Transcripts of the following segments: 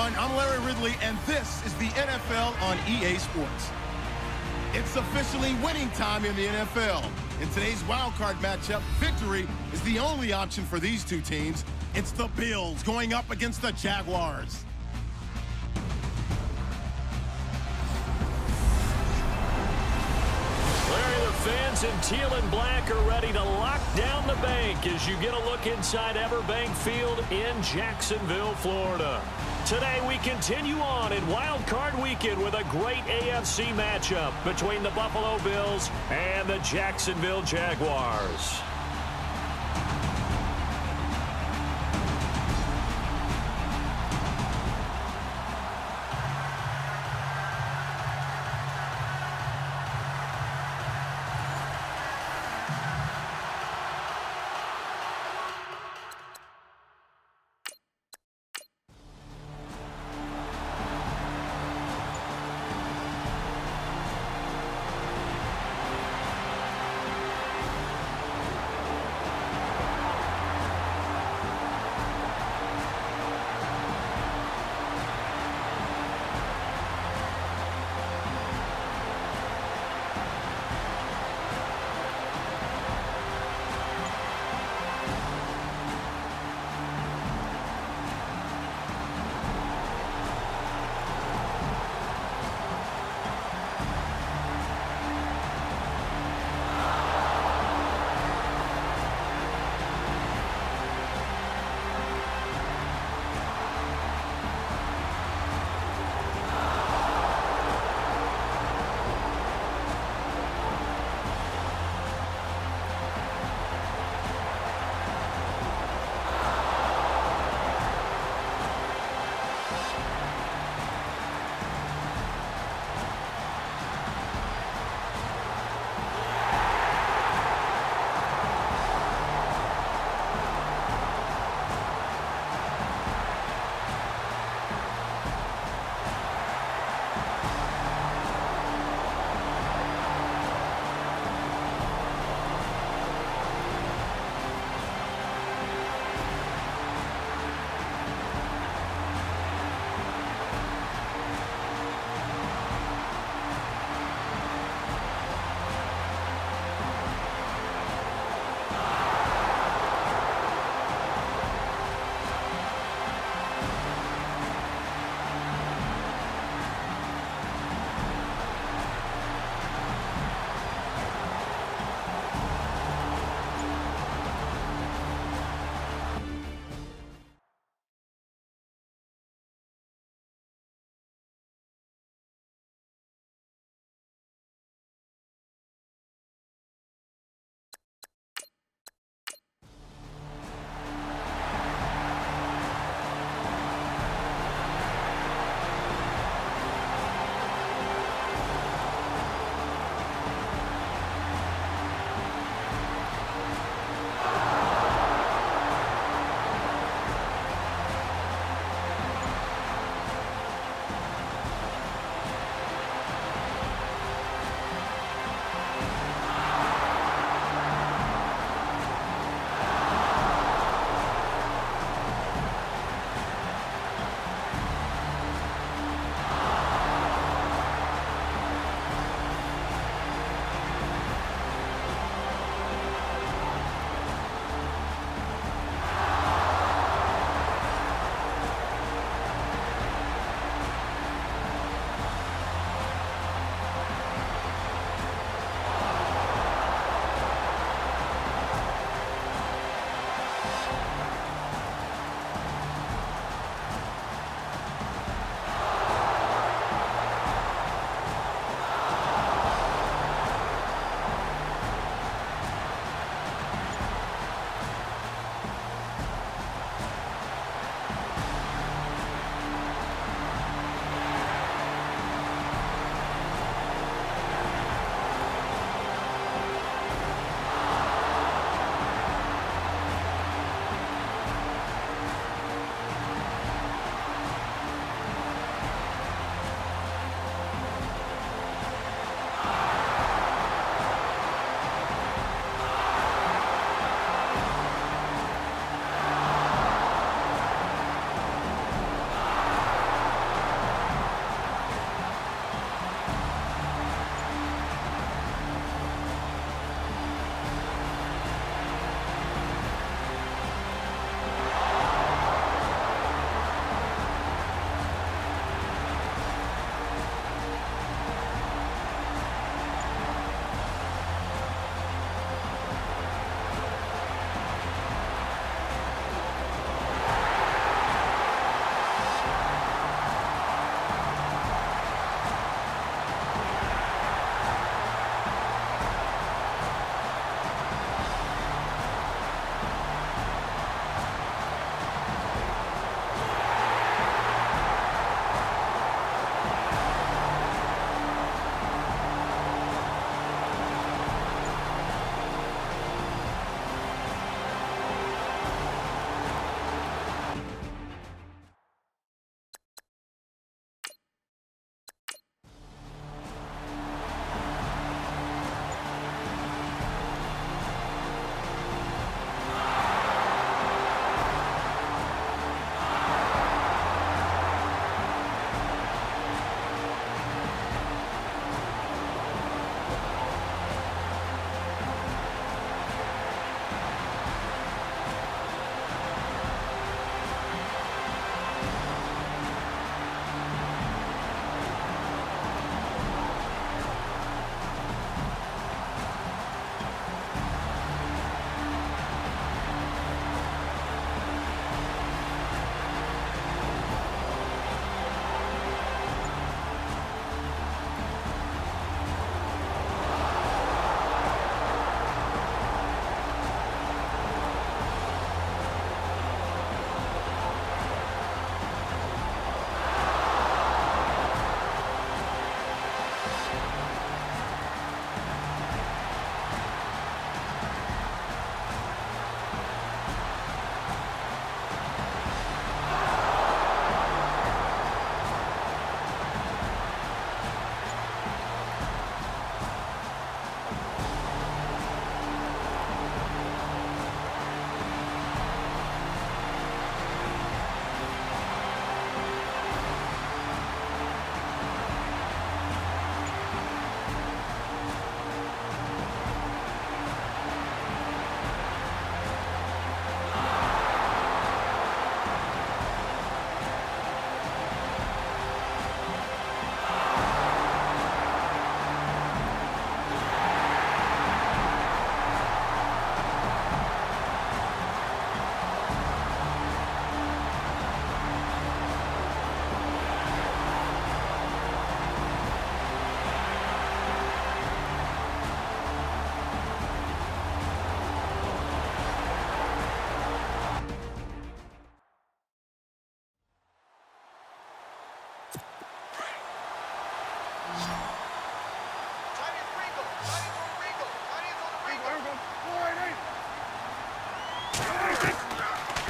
everyone. I'm Larry Ridley, and this is the NFL on EA Sports. It's officially winning time in the NFL. In today's wildcard matchup, victory is the only option for these two teams. It's the Bills going up against the Jaguars. Larry, the fans in teal and black are ready to lock down the bank as you get a look inside Everbank Field in Jacksonville, Florida. Today we continue on in Wild Card Weekend with a great AFC matchup between the Buffalo Bills and the Jacksonville Jaguars.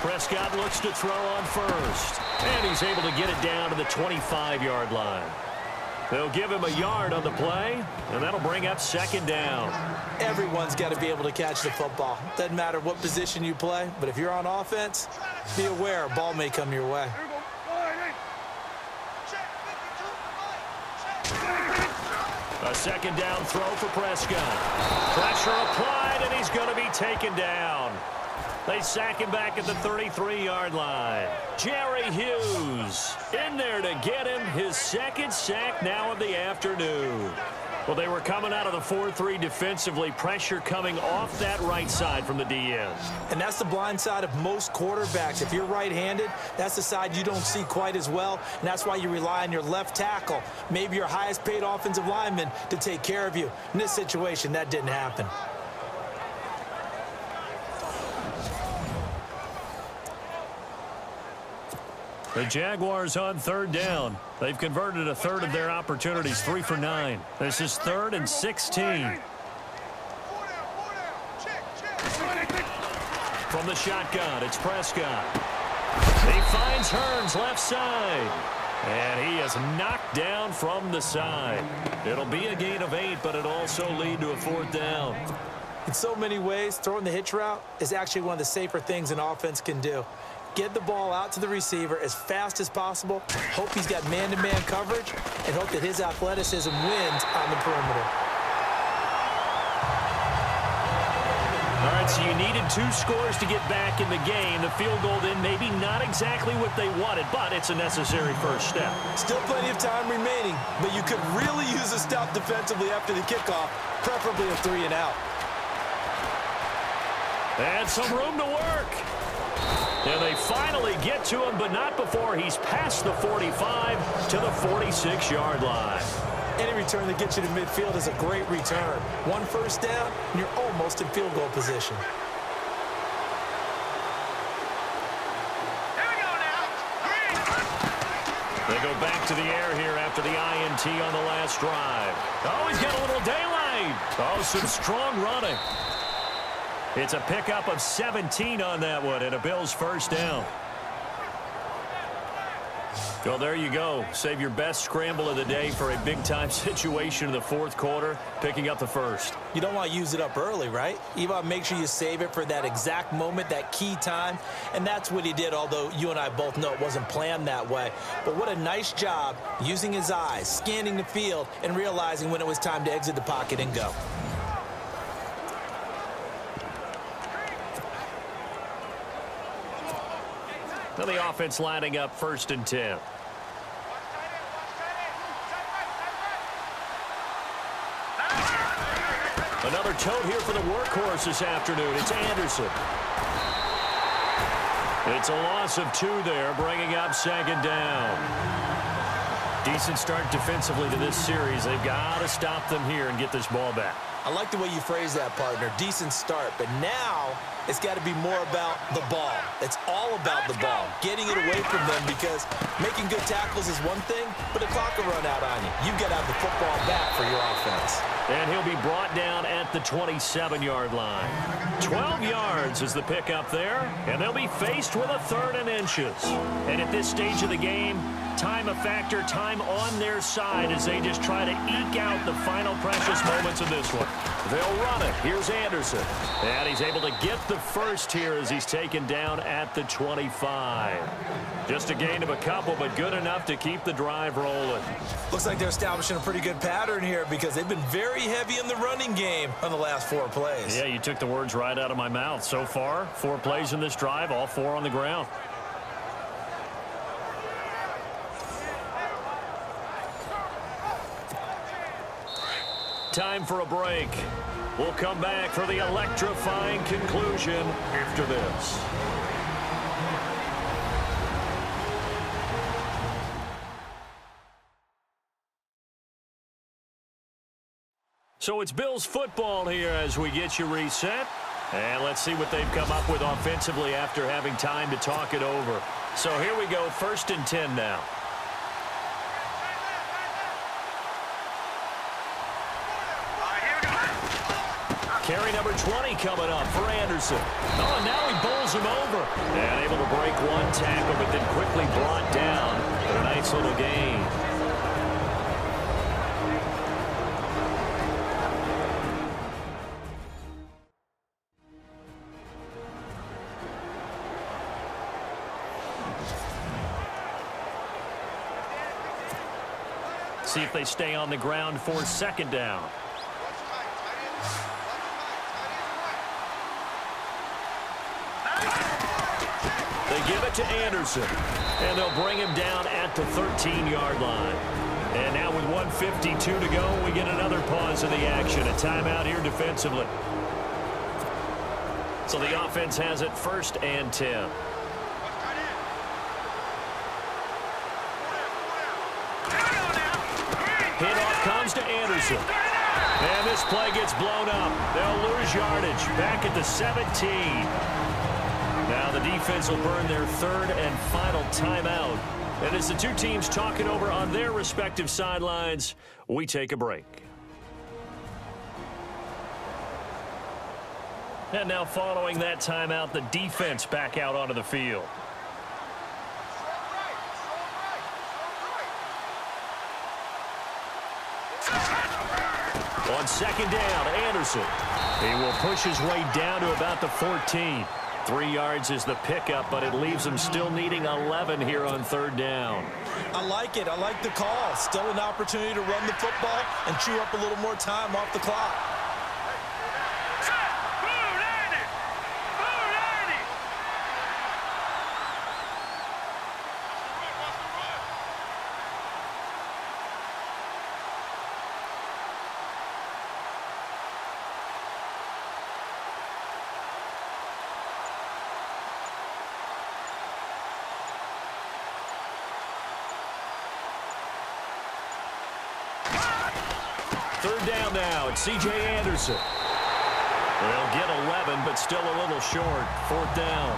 Prescott looks to throw on first, and he's able to get it down to the 25-yard line. They'll give him a yard on the play, and that'll bring up second down. Everyone's got to be able to catch the football. Doesn't matter what position you play, but if you're on offense, be aware a ball may come your way. A second down throw for Prescott. Pressure applied, and he's going to be taken down. They sack him back at the 33-yard line. Jerry Hughes in there to get him his second sack now of the afternoon. Well, they were coming out of the 4-3 defensively. Pressure coming off that right side from the DN. And that's the blind side of most quarterbacks. If you're right-handed, that's the side you don't see quite as well. And that's why you rely on your left tackle, maybe your highest-paid offensive lineman, to take care of you. In this situation, that didn't happen. The Jaguars on third down. They've converted a third of their opportunities, 3 for 9. This is 3rd and 16. From the shotgun, it's Prescott. He finds Hearns left side. And he is knocked down from the side. It'll be a gain of 8, but it'll also lead to a 4th down. In so many ways, throwing the hitch route is actually one of the safer things an offense can do. Get the ball out to the receiver as fast as possible, hope he's got man-to-man coverage, and hope that his athleticism wins on the perimeter. All right, so you needed 2 scores to get back in the game. The field goal then maybe not exactly what they wanted, but it's a necessary first step. Still plenty of time remaining, but you could really use a stop defensively after the kickoff, preferably a 3 and out. And some room to work. And they finally get to him, but not before he's past the 45 to the 46-yard line. Any return that gets you to midfield is a great return. 1 first down, and you're almost in field goal position. They go back to the air here after the INT on the last drive. Oh, he's got a little daylight. Oh, some strong running. It's a pickup of 17 on that one, and a Bills first down. Well, there you go. Save your best scramble of the day for a big-time situation in the 4th quarter, picking up the first. You don't want to use it up early, right? You want to make sure you save it for that exact moment, that key time, and that's what he did, although you and I both know it wasn't planned that way. But what a nice job using his eyes, scanning the field, and realizing when it was time to exit the pocket and go. Now the offense lining up 1st and 10. Another tote here for the workhorse this afternoon. It's Anderson. It's a loss of 2 there, bringing up 2nd down. Decent start defensively to this series. They've got to stop them here and get this ball back. I like the way you phrase that, partner. Decent start, but now it's got to be more about the ball. It's all about the ball, getting it away from them, because making good tackles is one thing, but the clock will run out on you. You've got to have the football back for your offense. And he'll be brought down at the 27-yard line. 12 yards is the pickup there, and they'll be faced with a 3rd and inches. And at this stage of the game, time a factor, time on their side as they just try to eke out the final precious moments of this one. They'll run it. Here's Anderson. And he's able to get the first here as he's taken down at the 25. Just a gain of a couple, but good enough to keep the drive rolling. Looks like they're establishing a pretty good pattern here, because they've been very heavy in the running game on the last 4 plays. Yeah, you took the words right out of my mouth. So far, 4 plays in this drive, all 4 on the ground. Time for a break. We'll come back for the electrifying conclusion after this. So it's Bills football here as we get you reset. And let's see what they've come up with offensively after having time to talk it over. So here we go, 1st and 10 now. Carry number 20 coming up for Anderson. Oh, and now he bowls him over. And able to break one tackle, but then quickly brought down for a nice little gain. See if they stay on the ground for second down. They give it to Anderson, and they'll bring him down at the 13-yard line. And now with 1:52 to go, we get another pause in the action. A timeout here defensively. So the offense has it 1st and 10. Handoff comes to Anderson. And this play gets blown up. They'll lose yardage back at the 17. Now the defense will burn their 3rd and final timeout. And as the two teams talk it over on their respective sidelines, we take a break. And now following that timeout, the defense back out onto the field. On second down, Anderson. He will push his way down to about the 14. 3 yards is the pickup, but it leaves him still needing 11 here on 3rd down. I like it. I like the call. Still an opportunity to run the football and chew up a little more time off the clock. Third down now. It's C.J. Anderson. They'll get 11, but still a little short. 4th down.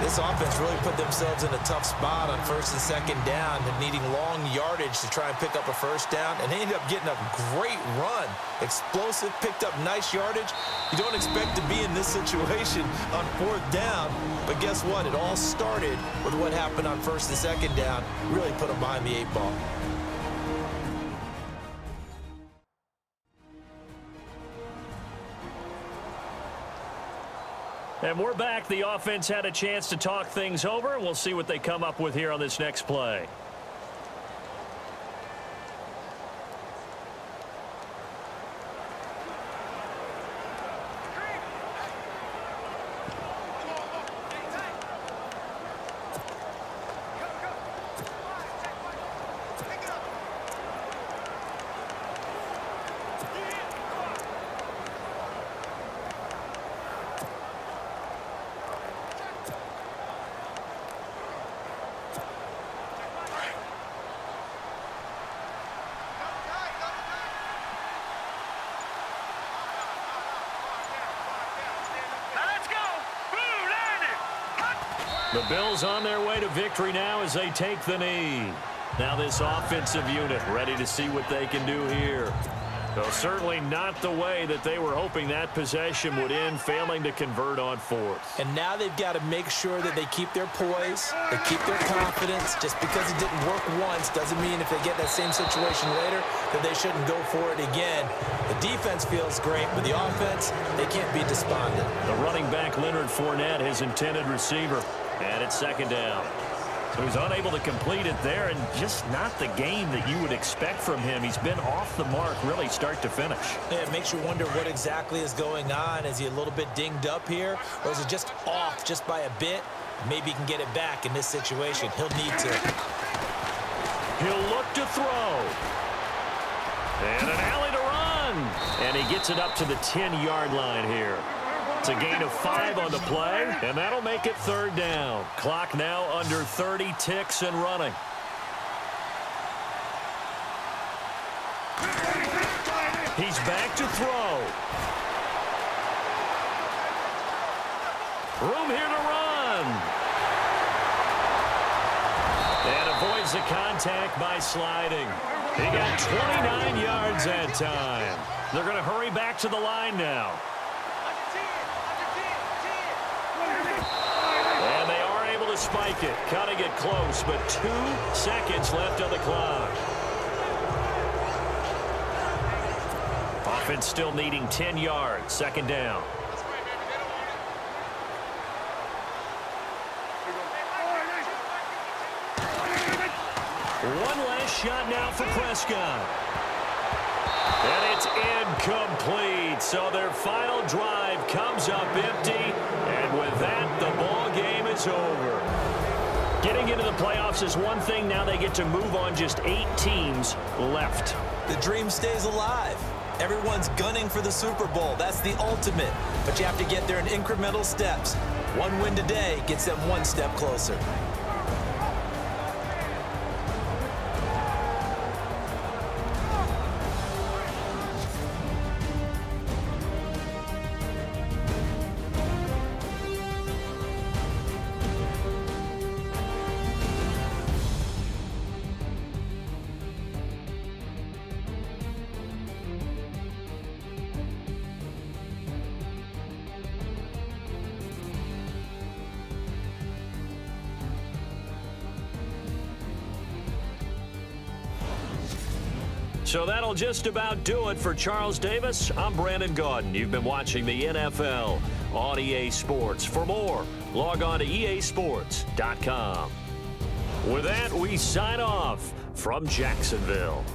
This offense really put themselves in a tough spot on 1st and 2nd down, needing long yardage to try and pick up a 1st down, and they ended up getting a great run. Explosive, picked up nice yardage. You don't expect to be in this situation on 4th down, but guess what? It all started with what happened on 1st and 2nd down. Really put them behind the 8 ball. And we're back. The offense had a chance to talk things over, and we'll see what they come up with here on this next play. The Bills on their way to victory now as they take the knee. Now this offensive unit ready to see what they can do here. Though certainly not the way that they were hoping that possession would end, failing to convert on 4th. And now they've got to make sure that they keep their poise, they keep their confidence. Just because it didn't work once doesn't mean if they get that same situation later that they shouldn't go for it again. The defense feels great, but the offense, they can't be despondent. The running back, Leonard Fournette, his intended receiver. And it's 2nd down. So he's unable to complete it there, and just not the game that you would expect from him. He's been off the mark really start to finish. Yeah, it makes you wonder what exactly is going on. Is he a little bit dinged up here, or is it just off just by a bit? Maybe he can get it back in this situation. He'll need to. He'll look to throw. And an alley to run. And he gets it up to the 10-yard line here. It's a gain of 5 on the play, and that'll make it 3rd down. Clock now under 30 ticks and running. He's back to throw. Room here to run. And avoids the contact by sliding. He got 29 yards that time. They're going to hurry back to the line now. spike it, cutting it close, but 2 seconds left on the clock. Offense still needing 10 yards, second down. One last shot now for Prescott. And it's incomplete. So their final drive comes up empty. And with that, the ball game is over. Getting into the playoffs is one thing. Now they get to move on. Just 8 teams left. The dream stays alive. Everyone's gunning for the Super Bowl. That's the ultimate. But you have to get there in incremental steps. One win today gets them one step closer. So that'll just about do it for Charles Davis. I'm Brandon Gaudin. You've been watching the NFL on EA Sports. For more, log on to easports.com. With that, we sign off from Jacksonville.